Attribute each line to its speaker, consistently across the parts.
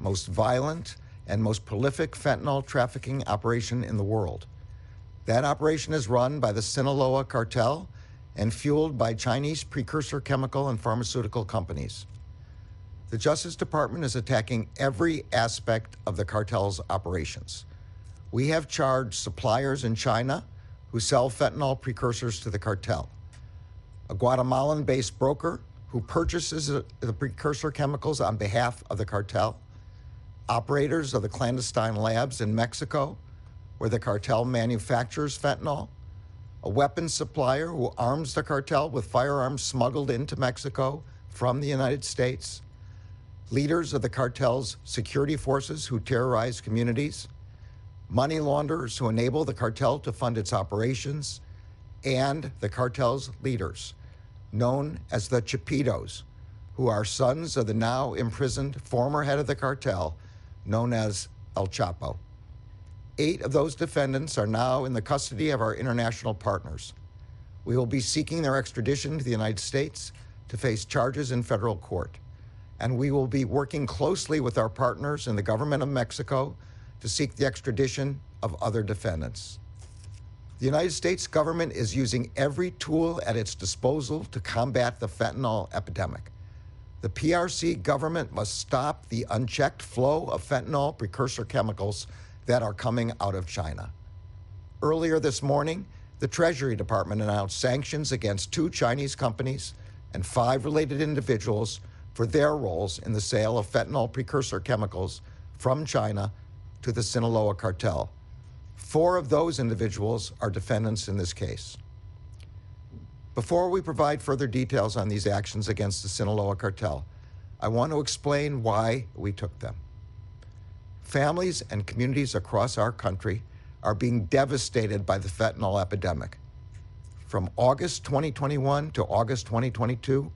Speaker 1: most violent, and most prolific fentanyl trafficking operation in the world. That operation is run by the Sinaloa Cartel and fueled by Chinese precursor chemical and pharmaceutical companies. The Justice Department is attacking every aspect of the cartel's operations. We have charged suppliers in China who sell fentanyl precursors to the cartel, a Guatemalan-based broker who purchases the precursor chemicals on behalf of the cartel, operators of the clandestine labs in Mexico where the cartel manufactures fentanyl, a weapons supplier who arms the cartel with firearms smuggled into Mexico from the United States, leaders of the cartel's security forces who terrorize communities, money launderers who enable the cartel to fund its operations, and the cartel's leaders, known as the Chapitos, who are sons of the now imprisoned former head of the cartel, known as El Chapo. 8 of those defendants are now in the custody of our international partners. We will be seeking their extradition to the United States to face charges in federal court. And we will be working closely with our partners in the government of Mexico to seek the extradition of other defendants. The United States government is using every tool at its disposal to combat the fentanyl epidemic. The PRC government must stop the unchecked flow of fentanyl precursor chemicals that are coming out of China. Earlier this morning, the Treasury Department announced sanctions against 2 Chinese companies and 5 related individuals for their roles in the sale of fentanyl precursor chemicals from China to the Sinaloa Cartel. 4 of those individuals are defendants in this case. Before we provide further details on these actions against the Sinaloa Cartel, I want to explain why we took them. Families and communities across our country are being devastated by the fentanyl epidemic. From August 2021 to August 2022,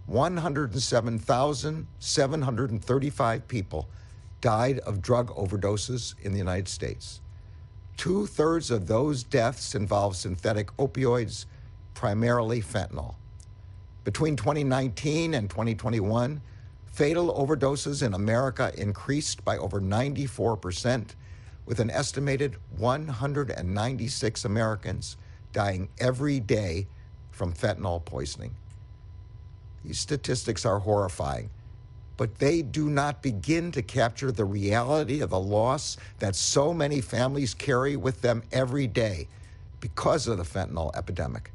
Speaker 1: 107,735 people died of drug overdoses in the United States. 2/3 of those deaths involve synthetic opioids, primarily fentanyl. Between 2019 and 2021, fatal overdoses in America increased by over 94%, with an estimated 196 Americans dying every day from fentanyl poisoning. These statistics are horrifying, but they do not begin to capture the reality of the loss that so many families carry with them every day because of the fentanyl epidemic.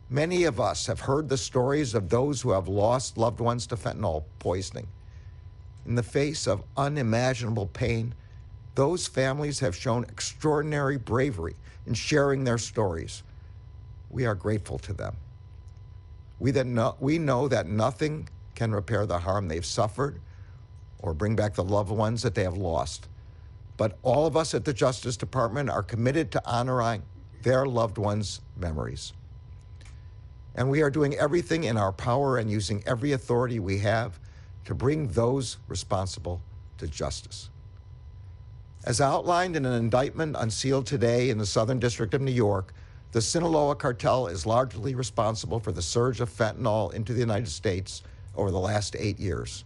Speaker 1: Many of us have heard the stories of those who have lost loved ones to fentanyl poisoning. In the face of unimaginable pain, those families have shown extraordinary bravery in sharing their stories. We are grateful to them. We know that nothing can repair the harm they've suffered or bring back the loved ones that they have lost. But all of us at the Justice Department are committed to honoring their loved ones' memories. And we are doing everything in our power and using every authority we have to bring those responsible to justice. As outlined in an indictment unsealed today in the Southern District of New York, the Sinaloa Cartel is largely responsible for the surge of fentanyl into the United States over the last 8 years.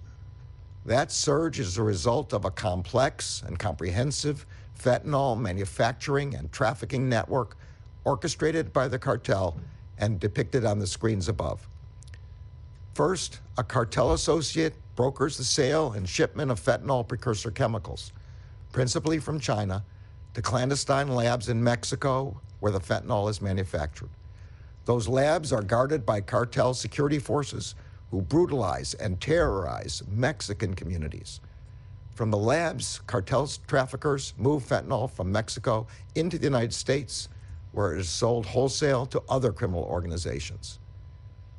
Speaker 1: That surge is a result of a complex and comprehensive fentanyl manufacturing and trafficking network orchestrated by the cartel and depicted on the screens above. First, a cartel associate brokers the sale and shipment of fentanyl precursor chemicals, principally from China, to clandestine labs in Mexico where the fentanyl is manufactured. Those labs are guarded by cartel security forces who brutalize and terrorize Mexican communities. From the labs, cartel traffickers move fentanyl from Mexico into the United States, where it is sold wholesale to other criminal organizations.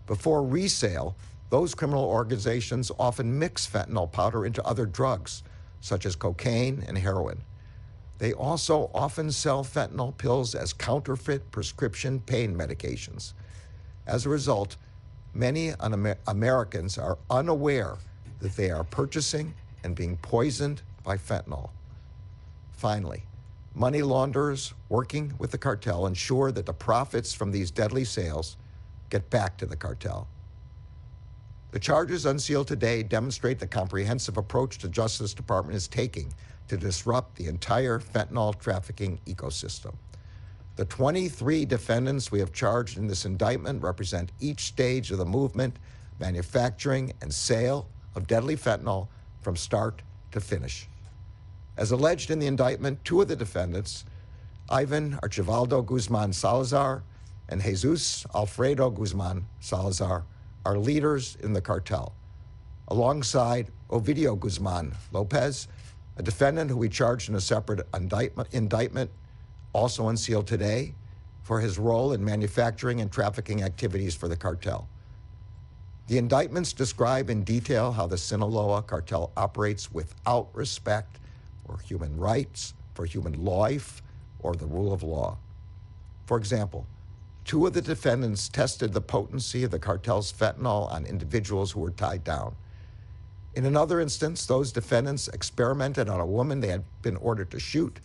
Speaker 1: Before resale, those criminal organizations often mix fentanyl powder into other drugs, such as cocaine and heroin. They also often sell fentanyl pills as counterfeit prescription pain medications. As a result, many Americans are unaware that they are purchasing and being poisoned by fentanyl. Finally, money launderers working with the cartel ensure that the profits from these deadly sales get back to the cartel. The charges unsealed today demonstrate the comprehensive approach the Justice Department is taking to disrupt the entire fentanyl trafficking ecosystem. The 23 defendants we have charged in this indictment represent each stage of the movement, manufacturing, and sale of deadly fentanyl from start to finish. As alleged in the indictment, two of the defendants, Ivan Archivaldo Guzman Salazar and Jesus Alfredo Guzman Salazar, are leaders in the cartel, alongside Ovidio Guzman Lopez, a defendant who we charged in a separate indictment, also unsealed today, for his role in manufacturing and trafficking activities for the cartel. The indictments describe in detail how the Sinaloa Cartel operates without respect for human rights, for human life, or the rule of law. For example, two of the defendants tested the potency of the cartel's fentanyl on individuals who were tied down. In another instance, those defendants experimented on a woman they had been ordered to shoot.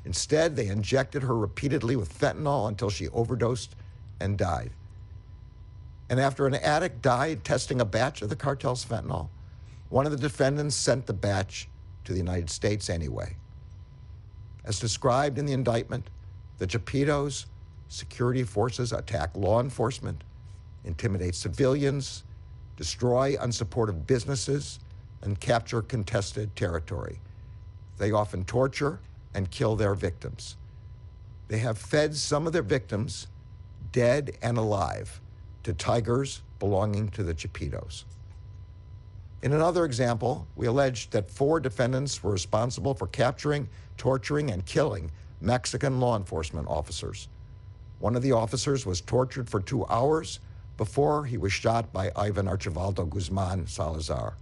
Speaker 1: Instead, they injected her repeatedly with fentanyl until she overdosed and died. And after an addict died testing a batch of the cartel's fentanyl, one of the defendants sent the batch to the United States anyway. As described in the indictment, the Chapitos security forces attack law enforcement, intimidate civilians, destroy unsupportive businesses, and capture contested territory. They often torture and kill their victims. They have fed some of their victims, dead and alive, to tigers belonging to the Chapitos. In another example, we alleged that 4 defendants were responsible for capturing, torturing, and killing Mexican law enforcement officers. One of the officers was tortured for 2 hours before he was shot by Ivan Archivaldo Guzman Salazar.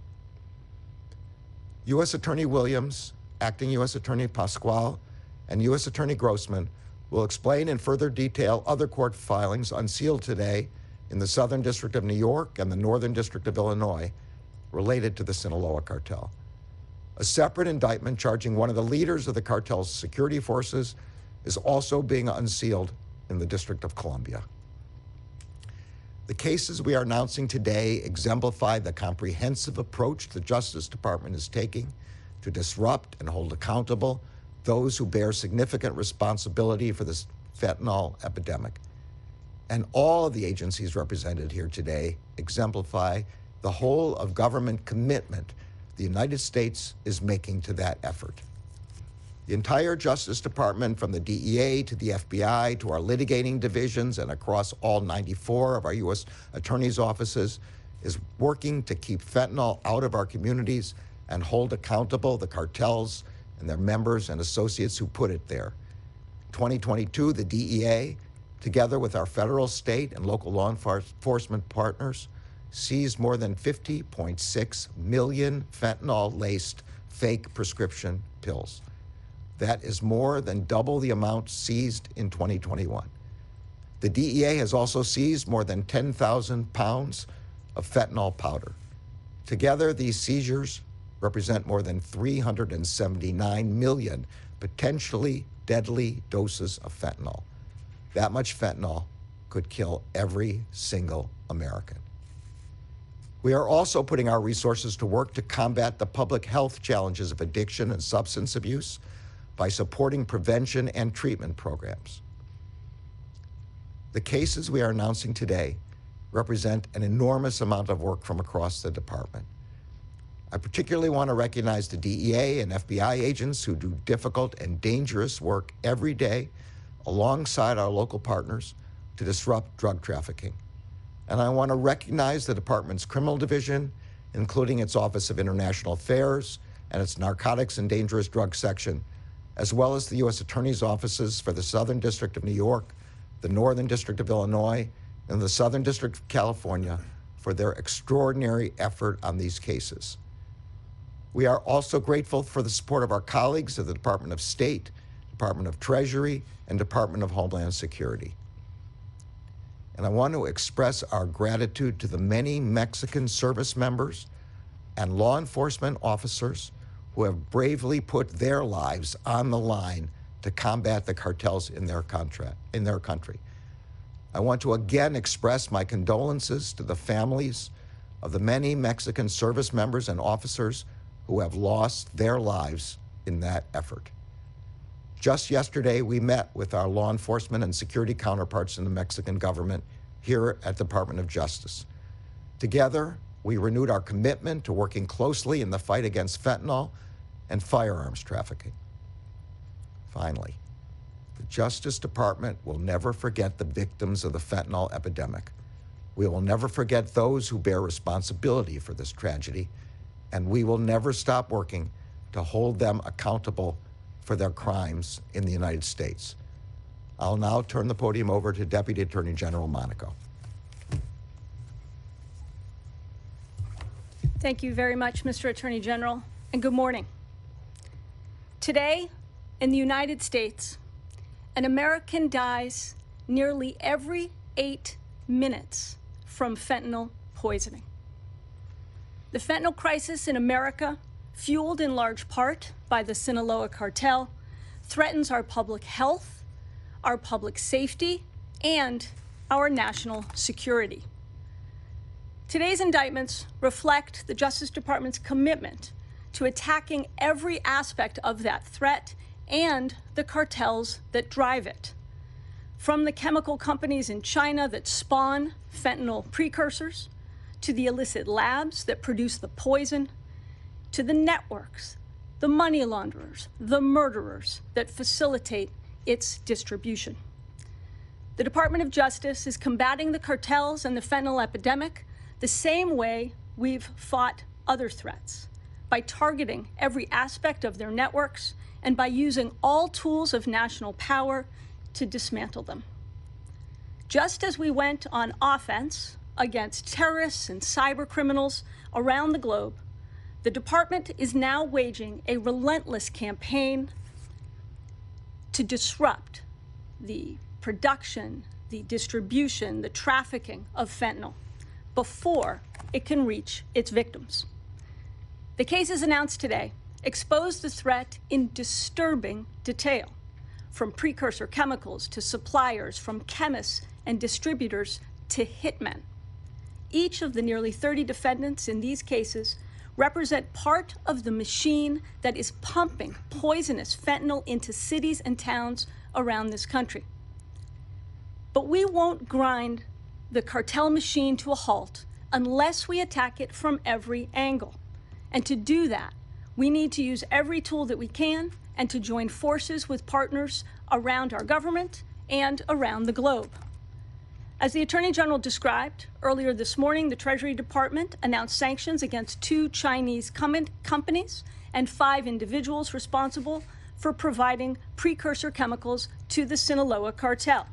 Speaker 1: U.S. Attorney Williams, Acting U.S. Attorney Pascual, and U.S. Attorney Grossman will explain in further detail other court filings unsealed today in the Southern District of New York and the Northern District of Illinois related to the Sinaloa Cartel. A separate indictment charging one of the leaders of the cartel's security forces is also being unsealed in the District of Columbia. The cases we are announcing today exemplify the comprehensive approach the Justice Department is taking to disrupt and hold accountable those who bear significant responsibility for this fentanyl epidemic. And all of the agencies represented here today exemplify the whole of government commitment the United States is making to that effort. The entire Justice Department, from the DEA to the FBI to our litigating divisions and across all 94 of our U.S. attorneys' offices, is working to keep fentanyl out of our communities and hold accountable the cartels and their members and associates who put it there. 2022, the DEA, together with our federal, state, and local law enforcement partners, seized more than 50.6 million fentanyl-laced fake prescription pills. That is more than double the amount seized in 2021. The DEA has also seized more than 10,000 pounds of fentanyl powder. Together, these seizures represent more than 379 million potentially deadly doses of fentanyl. That much fentanyl could kill every single American. We are also putting our resources to work to combat the public health challenges of addiction and substance abuse by supporting prevention and treatment programs. The cases we are announcing today represent an enormous amount of work from across the department. I particularly want to recognize the DEA and FBI agents who do difficult and dangerous work every day alongside our local partners to disrupt drug trafficking. And I want to recognize the department's criminal division, including its Office of International Affairs and its Narcotics and Dangerous Drugs section, as well as the U.S. Attorney's offices for the Southern District of New York, the Northern District of Illinois, and the Southern District of California for their extraordinary effort on these cases. We are also grateful for the support of our colleagues at the Department of State, Department of Treasury, and Department of Homeland Security. And I want to express our gratitude to the many Mexican service members and law enforcement officers who have bravely put their lives on the line to combat the cartels in their country. I want to again express my condolences to the families of the many Mexican service members and officers who have lost their lives in that effort. Just yesterday, we met with our law enforcement and security counterparts in the Mexican government here at the Department of Justice. Together, we renewed our commitment to working closely in the fight against fentanyl and firearms trafficking. Finally, the Justice Department will never forget the victims of the fentanyl epidemic. We will never forget those who bear responsibility for this tragedy, and we will never stop working to hold them accountable for their crimes in the United States. I'll now turn the podium over to Deputy Attorney General Monaco.
Speaker 2: Thank you very much, Mr. Attorney General, and good morning. Today, in the United States, an American dies nearly every 8 minutes from fentanyl poisoning. The fentanyl crisis in America, fueled in large part by the Sinaloa Cartel, threatens our public health, our public safety, and our national security. Today's indictments reflect the Justice Department's commitment to attacking every aspect of that threat and the cartels that drive it. From the chemical companies in China that spawn fentanyl precursors, to the illicit labs that produce the poison, to the networks, the money launderers, the murderers that facilitate its distribution. The Department of Justice is combating the cartels and the fentanyl epidemic the same way we've fought other threats, by targeting every aspect of their networks and by using all tools of national power to dismantle them. Just as we went on offense against terrorists and cyber criminals around the globe, the department is now waging a relentless campaign to disrupt the production, the distribution, the trafficking of fentanyl before it can reach its victims. The cases announced today expose the threat in disturbing detail, from precursor chemicals to suppliers, from chemists and distributors to hitmen. Each of the nearly 30 defendants in these cases represent part of the machine that is pumping poisonous fentanyl into cities and towns around this country. But we won't grind the cartel machine to a halt unless we attack it from every angle. And to do that, we need to use every tool that we can and to join forces with partners around our government and around the globe. As the Attorney General described, earlier this morning, the Treasury Department announced sanctions against 2 Chinese companies and 5 individuals responsible for providing precursor chemicals to the Sinaloa Cartel.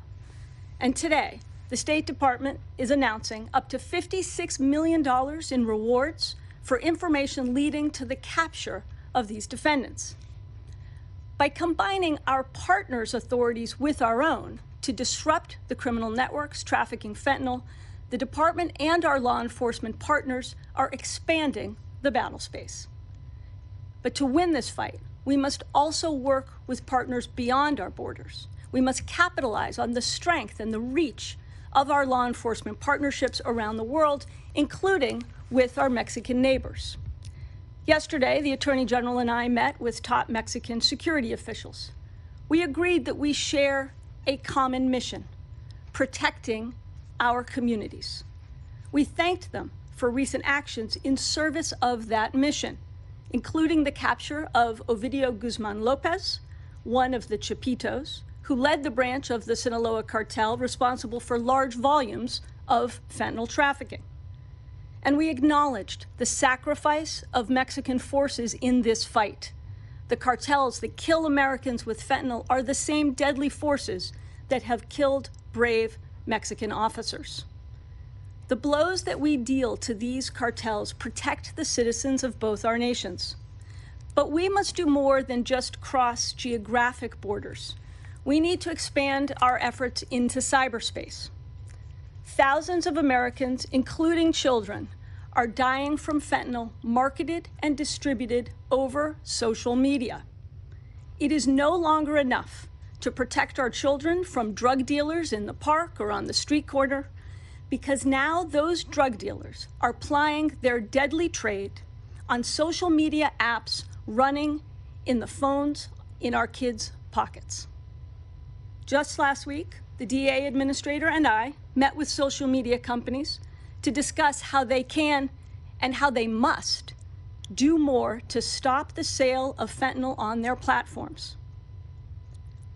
Speaker 2: And today, the State Department is announcing up to $56 million in rewards for information leading to the capture of these defendants. By combining our partners' authorities with our own to disrupt the criminal networks trafficking fentanyl, the department and our law enforcement partners are expanding the battle space. But to win this fight, we must also work with partners beyond our borders. We must capitalize on the strength and the reach of our law enforcement partnerships around the world, including with our Mexican neighbors. Yesterday, the Attorney General and I met with top Mexican security officials. We agreed that we share a common mission, protecting our communities. We thanked them for recent actions in service of that mission, including the capture of Ovidio Guzman Lopez, one of the Chapitos, who led the branch of the Sinaloa Cartel responsible for large volumes of fentanyl trafficking. And we acknowledged the sacrifice of Mexican forces in this fight. The cartels that kill Americans with fentanyl are the same deadly forces that have killed brave Mexican officers. The blows that we deal to these cartels protect the citizens of both our nations. But we must do more than just cross geographic borders. We need to expand our efforts into cyberspace. Thousands of Americans, including children, are dying from fentanyl marketed and distributed over social media. It is no longer enough to protect our children from drug dealers in the park or on the street corner. because now those drug dealers are plying their deadly trade on social media apps running in the phones in our kids' pockets. Just last week, the DEA administrator and I met with social media companies to discuss how they can and how they must do more to stop the sale of fentanyl on their platforms.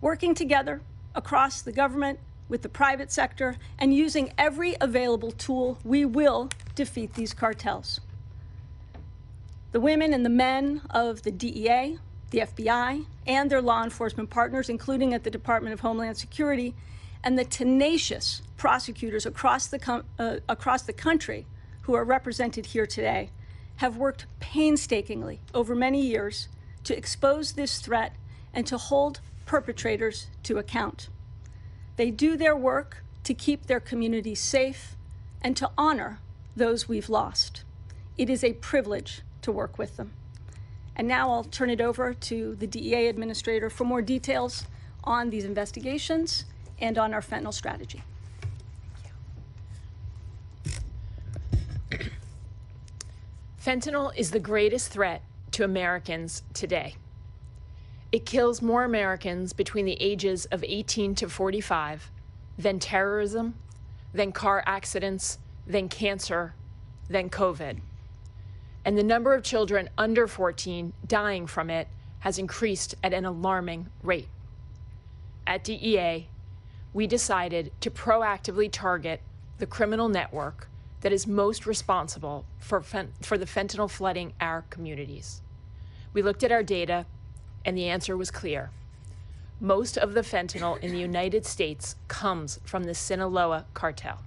Speaker 2: Working together across the government, with the private sector, and using every available tool, we will defeat these cartels. The women and the men of the DEA, the FBI, and their law enforcement partners, including at the Department of Homeland Security, and the tenacious prosecutors across the country who are represented here today, have worked painstakingly over many years to expose this threat and to hold perpetrators to account. They do their work to keep their communities safe and to honor those we've lost. It is a privilege to work with them. And now I'll turn it over to the DEA administrator for more details on these investigations and on our fentanyl strategy.
Speaker 3: Fentanyl is the greatest threat to Americans today. It kills more Americans between the ages of 18 to 45 than terrorism, than car accidents, than cancer, than COVID. And the number of children under 14 dying from it has increased at an alarming rate. At DEA, we decided to proactively target the criminal network that is most responsible for the fentanyl flooding our communities. We looked at our data, and the answer was clear. Most of the fentanyl in the United States comes from the Sinaloa Cartel.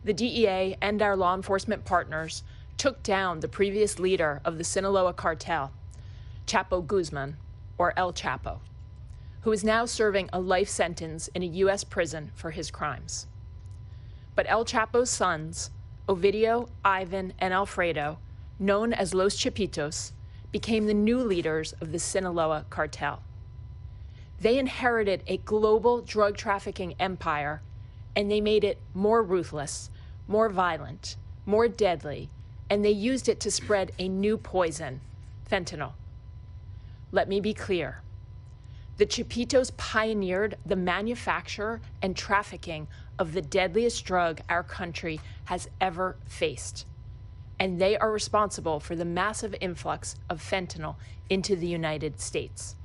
Speaker 3: The DEA and our law enforcement partners took down the previous leader of the Sinaloa Cartel, Chapo Guzman, or El Chapo, who is now serving a life sentence in a U.S. prison for his crimes. But El Chapo's sons, Ovidio, Ivan, and Alfredo, known as Los Chapitos, became the new leaders of the Sinaloa Cartel. They inherited a global drug trafficking empire, and they made it more ruthless, more violent, more deadly, and they used it to spread a new poison, fentanyl. Let me be clear. The Chapitos pioneered the manufacture and trafficking of the deadliest drug our country has ever faced. And they are responsible for the massive influx of fentanyl into the United States.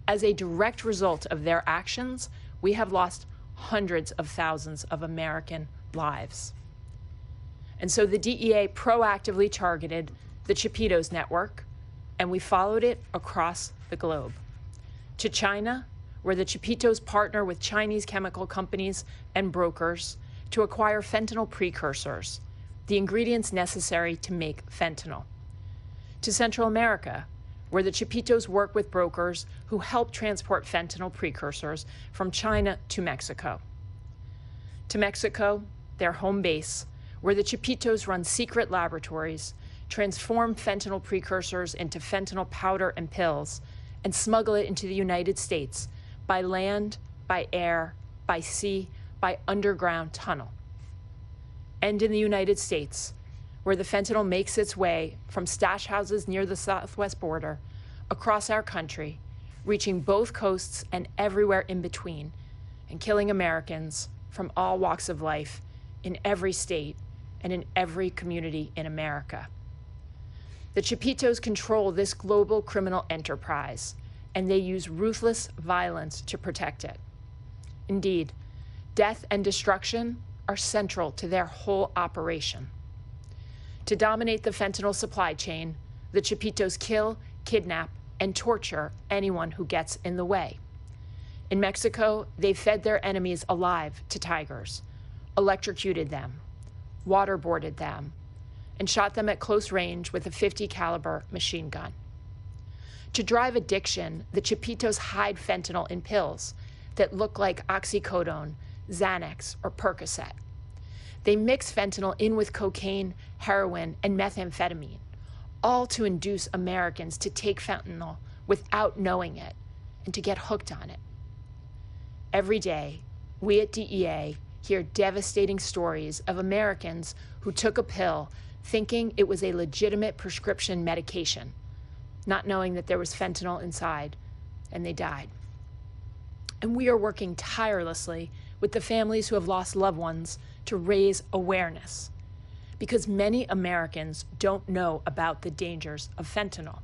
Speaker 3: As a direct result of their actions, we have lost hundreds of thousands of American lives. And so the DEA proactively targeted the Chapitos network, and we followed it across the globe. To China, where the Chapitos partner with Chinese chemical companies and brokers to acquire fentanyl precursors, the ingredients necessary to make fentanyl. To Central America, where the Chapitos work with brokers who help transport fentanyl precursors from China to Mexico. To Mexico, their home base, where the Chapitos run secret laboratories, transform fentanyl precursors into fentanyl powder and pills, and smuggle it into the United States by land, by air, by sea, by underground tunnel. And in the United States, where the fentanyl makes its way from stash houses near the southwest border, across our country, reaching both coasts and everywhere in between, and killing Americans from all walks of life in every state and in every community in America. The Chapitos control this global criminal enterprise, and they use ruthless violence to protect it. Indeed, death and destruction are central to their whole operation. To dominate the fentanyl supply chain, the Chapitos kill, kidnap, and torture anyone who gets in the way. In Mexico, they fed their enemies alive to tigers, electrocuted them, waterboarded them, and shot them at close range with a .50 caliber machine gun. To drive addiction, the Chapitos hide fentanyl in pills that look like oxycodone, Xanax, or Percocet. They mix fentanyl in with cocaine, heroin, and methamphetamine, all to induce Americans to take fentanyl without knowing it and to get hooked on it. Every day, we at DEA hear devastating stories of Americans who took a pill thinking it was a legitimate prescription medication, not knowing that there was fentanyl inside, and they died. And we are working tirelessly with the families who have lost loved ones to raise awareness, because many Americans don't know about the dangers of fentanyl.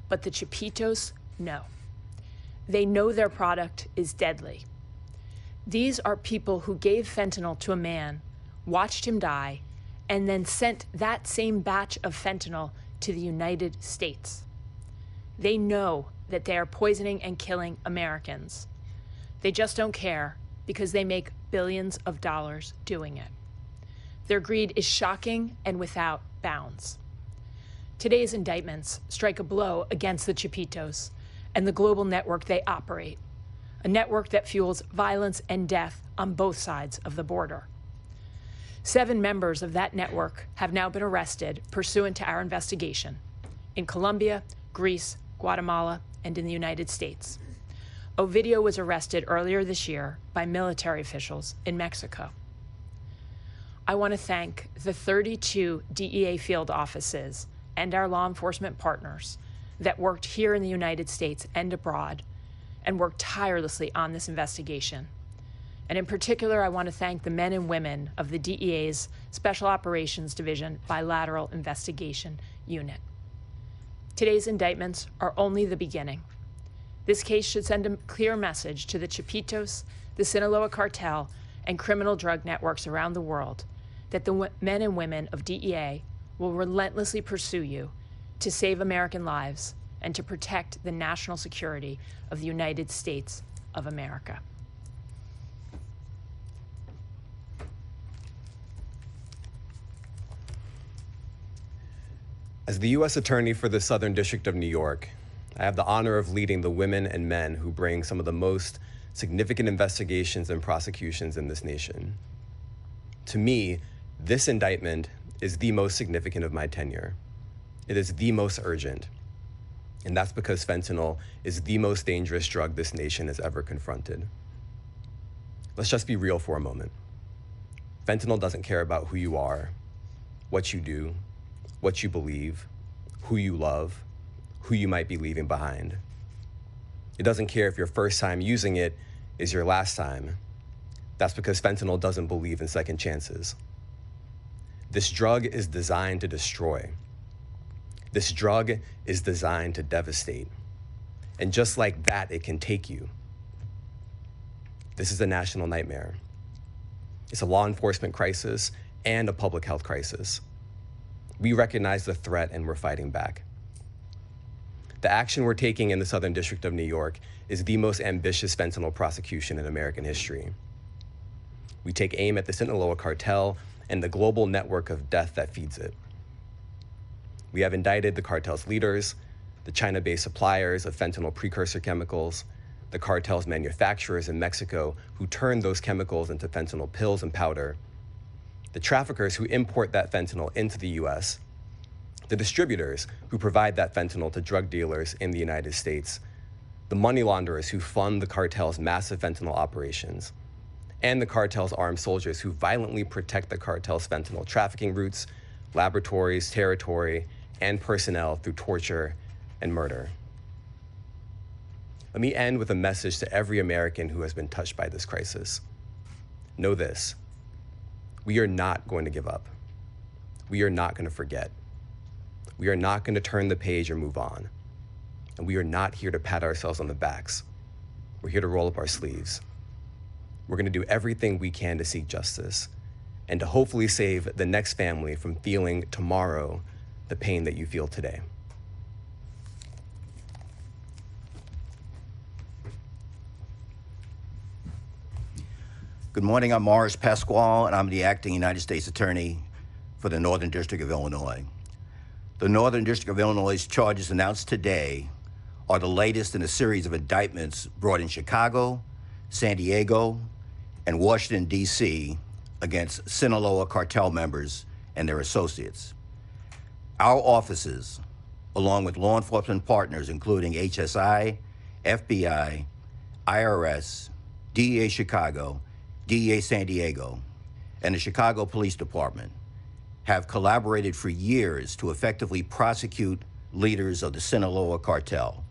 Speaker 3: But the Chapitos know. They know their product is deadly. These are people who gave fentanyl to a man, watched him die, and then sent that same batch of fentanyl to the United States. They know that they are poisoning and killing Americans. They just don't care because they make billions of dollars doing it. Their greed is shocking and without bounds. Today's indictments strike a blow against the Chapitos and the global network they operate, a network that fuels violence and death on both sides of the border. 7 members of that network have now been arrested pursuant to our investigation in Colombia, Greece, Guatemala, and in the United States. Ovidio was arrested earlier this year by military officials in Mexico. I want to thank the 32 DEA field offices and our law enforcement partners that worked here in the United States and abroad and worked tirelessly on this investigation. And in particular, I want to thank the men and women of the DEA's Special Operations Division Bilateral Investigation Unit. Today's indictments are only the beginning. This case should send a clear message to the Chapitos, the Sinaloa Cartel, and criminal drug networks around the world that the men and women of DEA will relentlessly pursue you to save American lives and to protect the national security of the United States of America.
Speaker 4: As the U.S. Attorney for the Southern District of New York, I have the honor of leading the women and men who bring some of the most significant investigations and prosecutions in this nation. To me, this indictment is the most significant of my tenure. It is the most urgent. And that's because fentanyl is the most dangerous drug this nation has ever confronted. Let's just be real for a moment. Fentanyl doesn't care about who you are, what you do, what you believe, who you love, who you might be leaving behind. It doesn't care if your first time using it is your last time. That's because fentanyl doesn't believe in second chances. This drug is designed to destroy. This drug is designed to devastate. And just like that, it can take you. This is a national nightmare. It's a law enforcement crisis and a public health crisis. We recognize the threat and we're fighting back. The action we're taking in the Southern District of New York is the most ambitious fentanyl prosecution in American history. We take aim at the Sinaloa Cartel and the global network of death that feeds it. We have indicted the cartel's leaders, the China-based suppliers of fentanyl precursor chemicals, the cartel's manufacturers in Mexico who turn those chemicals into fentanyl pills and powder, the traffickers who import that fentanyl into the US, the distributors who provide that fentanyl to drug dealers in the United States, the money launderers who fund the cartel's massive fentanyl operations, and the cartel's armed soldiers who violently protect the cartel's fentanyl trafficking routes, laboratories, territory, and personnel through torture and murder. Let me end with a message to every American who has been touched by this crisis. Know this: we are not going to give up. We are not going to forget. We are not going to turn the page or move on. And we are not here to pat ourselves on the backs. We're here to roll up our sleeves. We're going to do everything we can to seek justice and to hopefully save the next family from feeling tomorrow the pain that you feel today.
Speaker 5: Good morning, I'm Morris Pasquale, and I'm the acting United States Attorney for the Northern District of Illinois. The Northern District of Illinois' charges announced today are the latest in a series of indictments brought in Chicago, San Diego, and Washington, D.C. against Sinaloa Cartel members and their associates. Our offices, along with law enforcement partners including HSI, FBI, IRS, DEA Chicago, DEA San Diego, and the Chicago Police Department have collaborated for years to effectively prosecute leaders of the Sinaloa Cartel.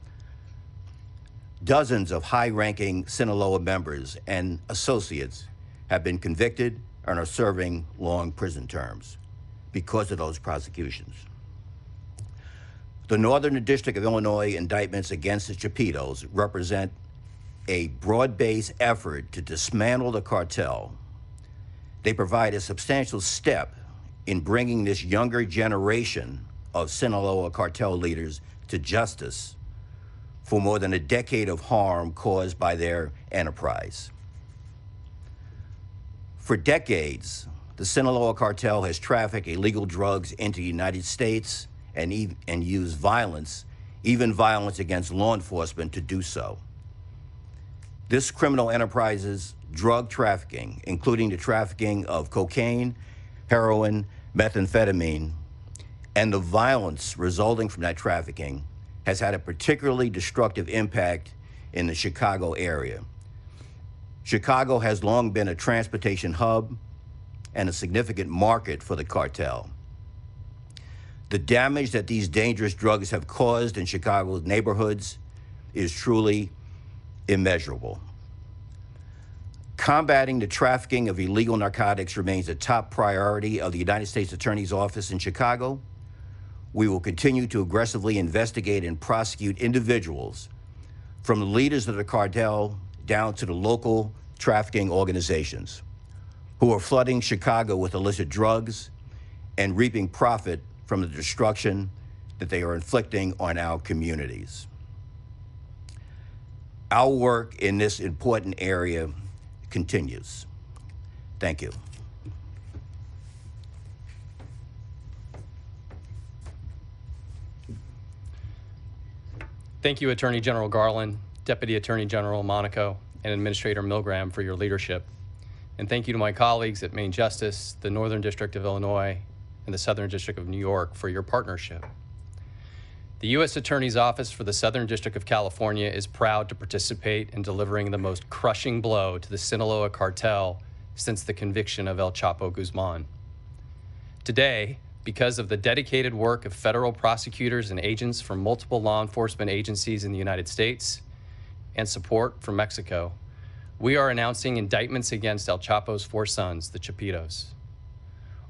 Speaker 5: Dozens of high-ranking Sinaloa members and associates have been convicted and are serving long prison terms because of those prosecutions. The Northern District of Illinois indictments against the Chapitos represent a broad-based effort to dismantle the cartel. They provide a substantial step in bringing this younger generation of Sinaloa cartel leaders to justice for more than a decade of harm caused by their enterprise. For decades, the Sinaloa cartel has trafficked illegal drugs into the United States and used violence, even violence against law enforcement, to do so. This criminal enterprise's drug trafficking, including the trafficking of cocaine, heroin, methamphetamine, and the violence resulting from that trafficking, has had a particularly destructive impact in the Chicago area. Chicago has long been a transportation hub and a significant market for the cartel. The damage that these dangerous drugs have caused in Chicago's neighborhoods is truly immeasurable. Combating the trafficking of illegal narcotics remains a top priority of the United States Attorney's Office in Chicago. We will continue to aggressively investigate and prosecute individuals, from the leaders of the cartel down to the local trafficking organizations, who are flooding Chicago with illicit drugs and reaping profit from the destruction that they are inflicting on our communities. Our work in this important area continues. Thank you.
Speaker 6: Thank you, Attorney General Garland, Deputy Attorney General Monaco, and Administrator Milgram for your leadership. And thank you to my colleagues at Maine Justice, the Northern District of Illinois, and the Southern District of New York for your partnership. The U.S. Attorney's Office for the Southern District of California is proud to participate in delivering the most crushing blow to the Sinaloa Cartel since the conviction of El Chapo Guzman. Today, because of the dedicated work of federal prosecutors and agents from multiple law enforcement agencies in the United States and support from Mexico, we are announcing indictments against El Chapo's 4 sons, the Chapitos.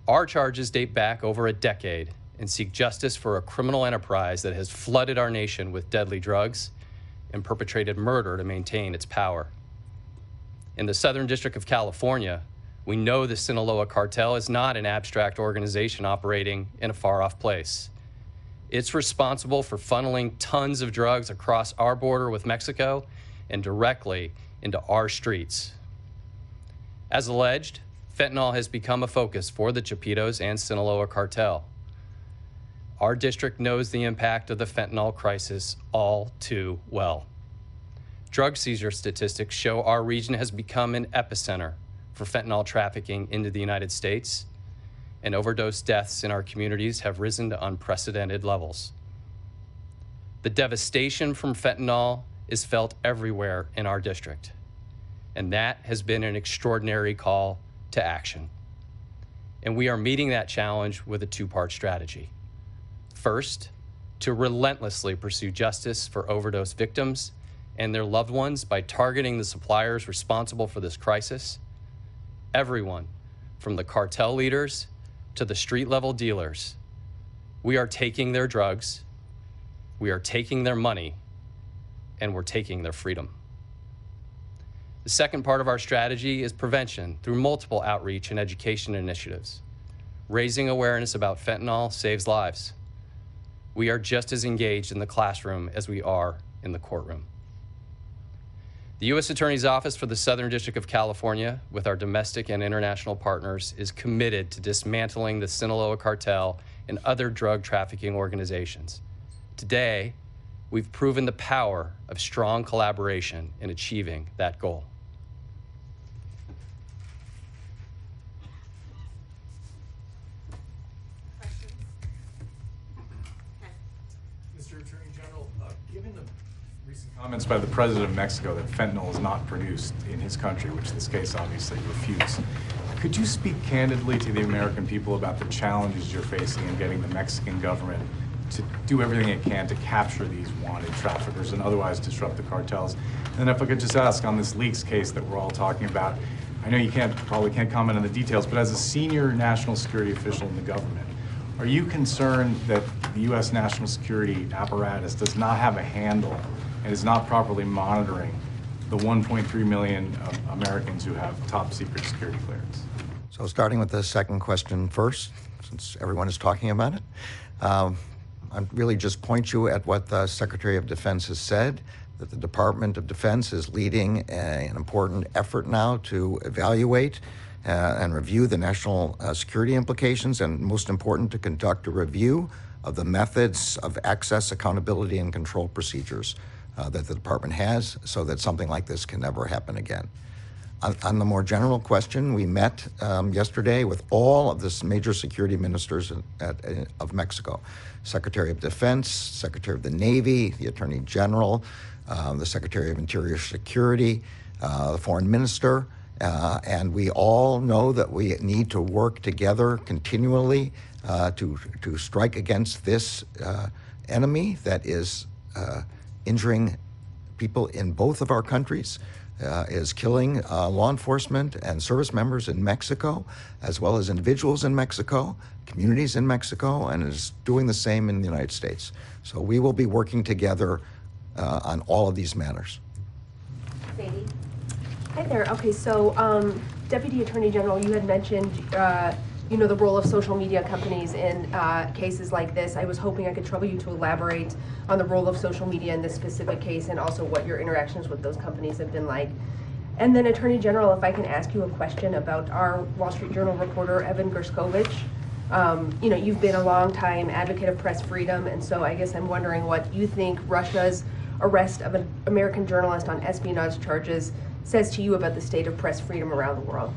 Speaker 6: Our charges date back over a decade and seek justice for a criminal enterprise that has flooded our nation with deadly drugs and perpetrated murder to maintain its power. In the Southern District of California, we know the Sinaloa Cartel is not an abstract organization operating in a far-off place. It's responsible for funneling tons of drugs across our border with Mexico and directly into our streets. As alleged, fentanyl has become a focus for the Chapitos and Sinaloa Cartel. Our district knows the impact of the fentanyl crisis all too well. Drug seizure statistics show our region has become an epicenter for fentanyl trafficking into the United States, and overdose deaths in our communities have risen to unprecedented levels. The devastation from fentanyl is felt everywhere in our district, and that has been an extraordinary call to action. And we are meeting that challenge with a 2-part strategy. First, to relentlessly pursue justice for overdose victims and their loved ones by targeting the suppliers responsible for this crisis. Everyone, from the cartel leaders to the street-level dealers. We are taking their drugs, we are taking their money, and we're taking their freedom. The second part of our strategy is prevention through multiple outreach and education initiatives. Raising awareness about fentanyl saves lives. We are just as engaged in the classroom as we are in the courtroom. The U.S. Attorney's Office for the Southern District of California, with our domestic and international partners, is committed to dismantling the Sinaloa Cartel and other drug trafficking organizations. Today, we've proven the power of strong collaboration in achieving that goal.
Speaker 7: Mr. Attorney General, given the Recent comments by the president of Mexico that fentanyl is not produced in his country, which this case obviously refutes. Could you speak candidly to the American people about the challenges you're facing in getting the Mexican government to do everything it can to capture these wanted traffickers and otherwise disrupt the cartels? And if I could just ask on this leaks case that we're all talking about, I know you probably can't comment on the details, but as a senior national security official in the government, are you concerned that the U.S. national security apparatus does not have a handle and is not properly monitoring the 1.3 million Americans who have top secret security clearance?
Speaker 1: So starting with the second question first, since everyone is talking about it, I really just point you at what the Secretary of Defense has said, that the Department of Defense is leading an important effort now to evaluate and review the national security implications, and most important, to conduct a review of the methods of access, accountability, and control procedures that the department has so that something like this can never happen again. On the more general question, we met yesterday with all of the major security ministers of Mexico: Secretary of Defense, Secretary of the Navy, the Attorney General, the Secretary of Interior Security, the Foreign Minister, and we all know that we need to work together continually to strike against this enemy that is injuring people in both of our countries, is killing law enforcement and service members in Mexico, as well as individuals in Mexico, communities in Mexico, and is doing the same in the United States. So we will be working together on all of these matters.
Speaker 8: Sadie. Hi there. Okay, so Deputy Attorney General, you had mentioned the role of social media companies in cases like this. I was hoping I could trouble you to elaborate on the role of social media in this specific case, and also what your interactions with those companies have been like. And then, Attorney General, if I can ask you a question about our Wall Street Journal reporter, Evan Gershkovich. You've been a long-time advocate of press freedom, and so I guess I'm wondering what you think Russia's arrest of an American journalist on espionage charges says to you about the state of press freedom around the world.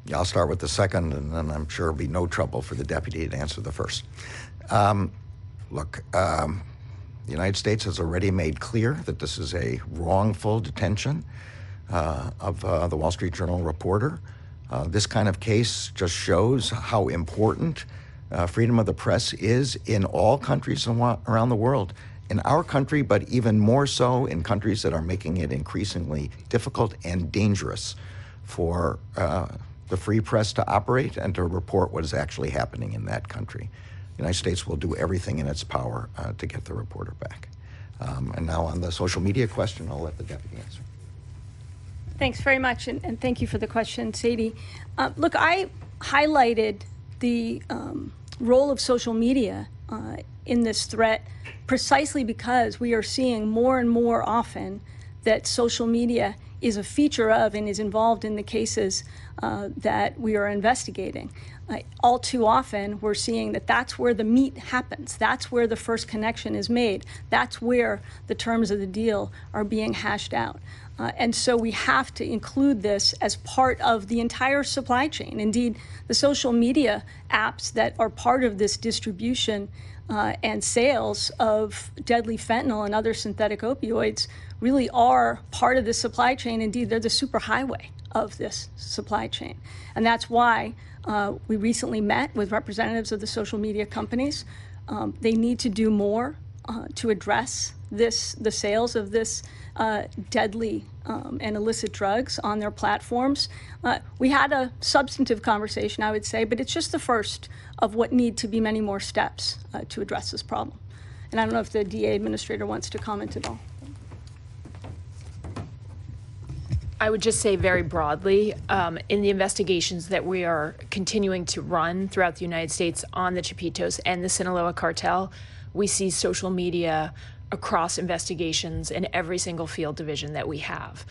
Speaker 1: Yeah, I'll start with the second, and then I'm sure it'll be no trouble for the deputy to answer the first. The United States has already made clear that this is a wrongful detention of the Wall Street Journal reporter. This kind of case just shows how important freedom of the press is in all countries around the world. In our country, but even more so in countries that are making it increasingly difficult and dangerous for the free press to operate and to report what is actually happening in that country. The United States will do everything in its power to get the reporter back. And now on the social media question, I'll let the deputy answer.
Speaker 2: Thanks very much, and thank you for the question, Sadie. Look, I highlighted the role of social media in this threat precisely because we are seeing more and more often that social media is a feature of and is involved in the cases that we are investigating. All too often, we're seeing that that's where the meat happens. That's where the first connection is made. That's where the terms of the deal are being hashed out. And so we have to include this as part of the entire supply chain. Indeed, the social media apps that are part of this distribution and sales of deadly fentanyl and other synthetic opioids really are part of the supply chain. Indeed, they're the superhighway of this supply chain. And that's why we recently met with representatives of the social media companies. They need to do more to address the sales of this deadly and illicit drugs on their platforms. We had a substantive conversation, I would say, but it's just the first of what need to be many more steps to address this problem. And I don't know if the DA administrator wants to comment at all.
Speaker 3: I would just say very broadly, in the investigations that we are continuing to run throughout the United States on the Chapitos and the Sinaloa Cartel, we see social media across investigations in every single field division that we have.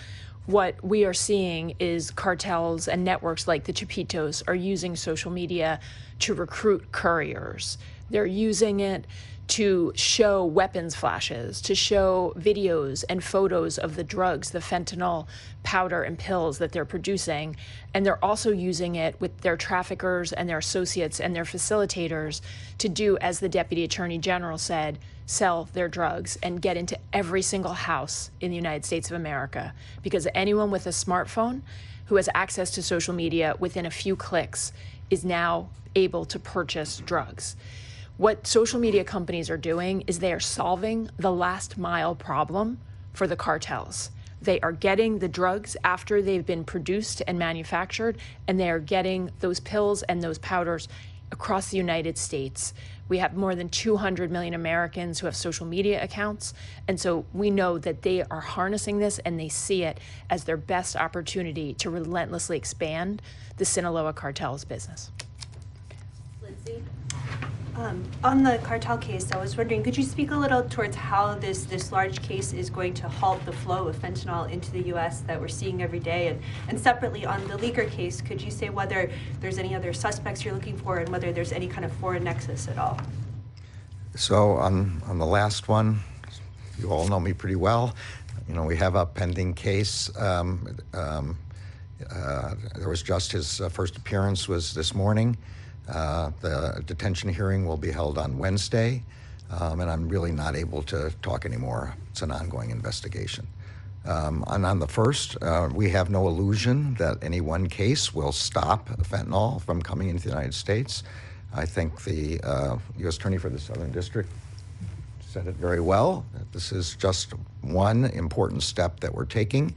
Speaker 3: What we are seeing is cartels and networks like the Chapitos are using social media to recruit couriers. They're using it to show weapons flashes, to show videos and photos of the drugs, the fentanyl powder and pills that they're producing. And they're also using it with their traffickers and their associates and their facilitators to do, as the Deputy Attorney General said, sell their drugs and get into every single house in the United States of America. Because anyone with a smartphone who has access to social media within a few clicks is now able to purchase drugs. What social media companies are doing is they are solving the last mile problem for the cartels. They are getting the drugs after they've been produced and manufactured, and they are getting those pills and those powders across the United States. We have more than 200 million Americans who have social media accounts, and so we know that they are harnessing this and they see it as their best opportunity to relentlessly expand the Sinaloa Cartel's business.
Speaker 9: Lindsay? On the cartel case, I was wondering, could you speak a little towards how this large case is going to halt the flow of fentanyl into the U.S. that we're seeing every day? And separately, on the leaker case, could you say whether there's any other suspects you're looking for and whether there's any kind of foreign nexus at all?
Speaker 1: So on the last one, you all know me pretty well. You know, we have a pending case. There was just his first appearance was this morning. The detention hearing will be held on Wednesday, and I'm really not able to talk anymore. It's an ongoing investigation. And on the first, we have no illusion that any one case will stop fentanyl from coming into the United States. I think the U.S. Attorney for the Southern District said it very well. This is just one important step that we're taking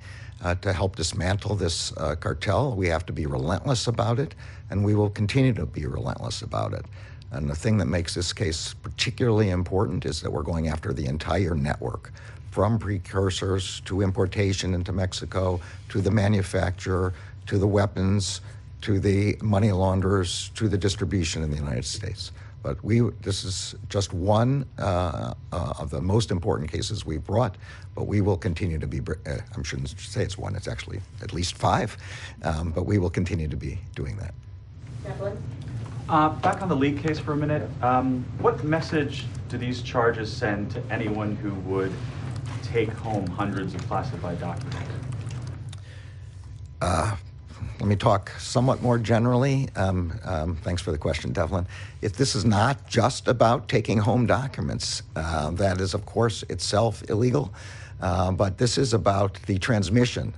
Speaker 1: to help dismantle this cartel. We have to be relentless about it, and we will continue to be relentless about it. And the thing that makes this case particularly important is that we're going after the entire network, from precursors to importation into Mexico, to the manufacturer, to the weapons, to the money launderers, to the distribution in the United States. But this is just one of the most important cases we've brought, but we will continue to be, I shouldn't say it's one, it's actually at least 5, but we will continue to be doing that.
Speaker 9: Devlin?
Speaker 10: Back on the leak case for a minute, what message do these charges send to anyone who would take home hundreds of classified documents?
Speaker 1: Let me talk somewhat more generally. Thanks for the question, Devlin. If this is not just about taking home documents, that is, of course, itself illegal, but this is about the transmission,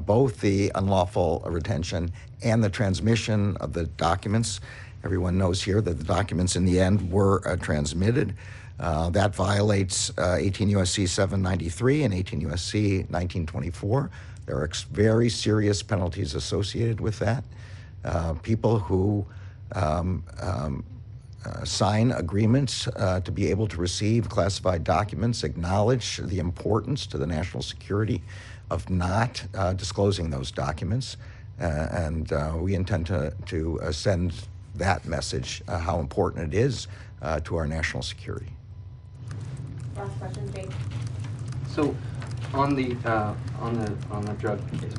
Speaker 1: both the unlawful retention and the transmission of the documents. Everyone knows here that the documents in the end were transmitted. That violates 18 U.S.C. 793 and 18 U.S.C. 1924. There are very serious penalties associated with that. People who sign agreements to be able to receive classified documents acknowledge the importance to the national security of not disclosing those documents. And we intend to send that message, how important it is to our national security.
Speaker 9: Last question, Jake.
Speaker 11: So, on the drug case,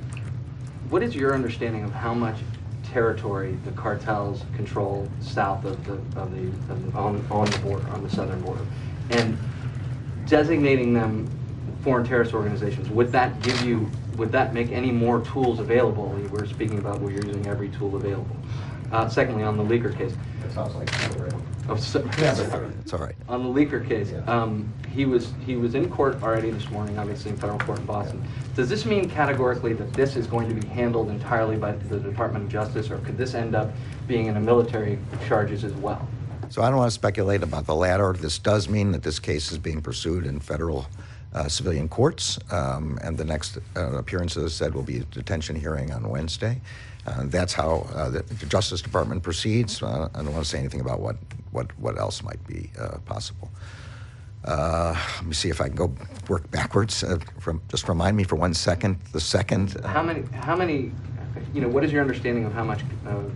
Speaker 11: what is your understanding of how much territory the cartels control south of on the border, on the southern border, and designating them foreign terrorist organizations? Would that make any more tools available? We're speaking about where you're using every tool available. Secondly, on the leaker case.
Speaker 1: That sounds like
Speaker 11: It's
Speaker 1: all right.
Speaker 11: On the leaker case, he was in court already this morning, obviously in federal court in Boston. Does this mean categorically that this is going to be handled entirely by the Department of Justice, or could this end up being in a military charges as well?
Speaker 1: So I don't want to speculate about the latter. This does mean that this case is being pursued in federal civilian courts, and the next appearance, as I said, will be a detention hearing on Wednesday. That's how the Justice Department proceeds. I don't want to say anything about what else might be possible. Let me see if I can go work backwards. Just remind me for 1 second. The second.
Speaker 11: How many? What is your understanding of how much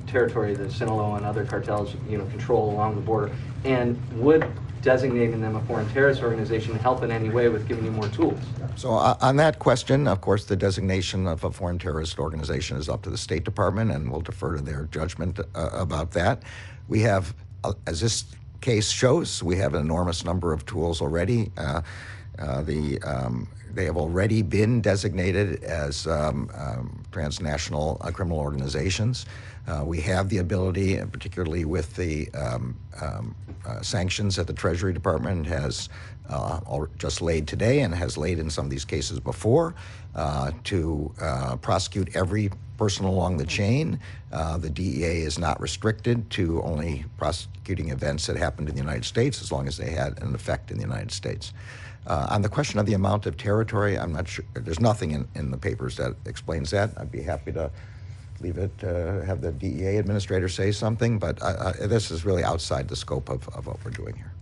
Speaker 11: territory the Sinaloa and other cartels, control along the border? And would designating them a foreign terrorist organization help in any way with giving you more tools?
Speaker 1: So on that question, of course, the designation of a foreign terrorist organization is up to the State Department, and we'll defer to their judgment about that. We have, as this case shows, we have an enormous number of tools already. They have already been designated as transnational criminal organizations. We have the ability, and particularly with the sanctions that the Treasury Department has just laid today and has laid in some of these cases before, to prosecute every person along the chain. The DEA is not restricted to only prosecuting events that happened in the United States, as long as they had an effect in the United States. On the question of the amount of territory, I'm not sure. There's nothing in the papers that explains that. I'd be happy to leave it, have the DEA administrator say something, but this is really outside the scope of what we're doing here.